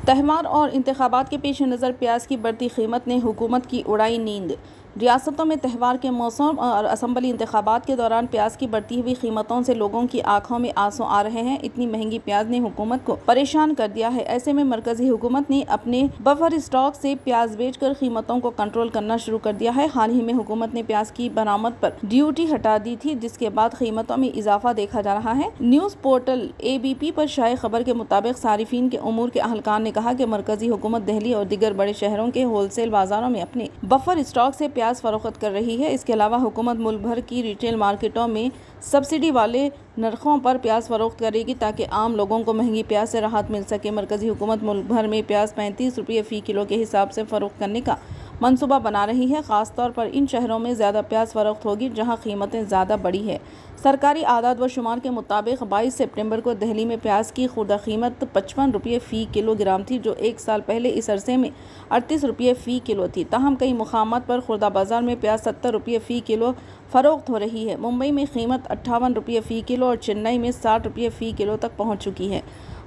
تہوار اور انتخابات کے پیش نظر پیاز کی بڑھتی قیمت نے حکومت کی اڑائی نیند۔ ریاستوں میں تہوار کے موسم اور اسمبلی انتخابات کے دوران پیاز کی بڑھتی ہوئی قیمتوں سے لوگوں کی آنکھوں میں آنسو آ رہے ہیں۔ اتنی مہنگی پیاز نے حکومت کو پریشان کر دیا ہے۔ ایسے میں مرکزی حکومت نے اپنے بفر اسٹاک سے پیاز بیچ کر قیمتوں کو کنٹرول کرنا شروع کر دیا ہے۔ حال ہی میں حکومت نے پیاز کی برآمد پر ڈیوٹی ہٹا دی تھی، جس کے بعد قیمتوں میں اضافہ دیکھا جا رہا ہے۔ نیوز پورٹل ABP پر شائع خبر کے مطابق صارفین کے امور کے اہلکار نے کہا کہ مرکزی حکومت دہلی اور دیگر بڑے شہروں کے ہول سیل بازاروں میں اپنے بفر اسٹاک سے پیاز فروخت کر رہی ہے۔ اس کے علاوہ حکومت ملک بھر کی ریٹیل مارکیٹوں میں سبسڈی والے نرخوں پر پیاز فروخت کرے گی تاکہ عام لوگوں کو مہنگی پیاز سے راحت مل سکے۔ مرکزی حکومت ملک بھر میں پیاز 35 روپے فی کلو کے حساب سے فروخت کرنے کا منصوبہ بنا رہی ہے۔ خاص طور پر ان شہروں میں زیادہ پیاز فروخت ہوگی جہاں قیمتیں زیادہ بڑھی ہیں۔ سرکاری اعداد و شمار کے مطابق 22 ستمبر کو دہلی میں پیاز کی خوردہ قیمت 55 روپے فی کلو گرام تھی، جو ایک سال پہلے اس عرصے میں 38 روپے فی کلو تھی۔ تاہم کئی مقامات پر خوردہ بازار میں پیاز 70 روپے فی کلو فروخت ہو رہی ہے۔ ممبئی میں قیمت 58 روپے فی کلو اور چنئی میں 60 روپے فی کلو تک پہنچ چکی ہے۔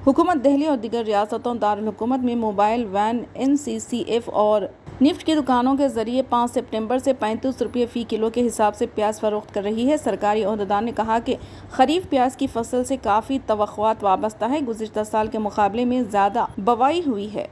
حکومت دہلی اور دیگر ریاستوں دارالحکومت میں موبائل وین NCCF اور نفٹ کی دکانوں کے ذریعے 5 ستمبر سے 35 روپے فی کلو کے حساب سے پیاز فروخت کر رہی ہے۔ سرکاری عہدیدار نے کہا کہ خریف پیاز کی فصل سے کافی توقعات وابستہ ہیں۔ گزشتہ سال کے مقابلے میں زیادہ بوائی ہوئی ہے۔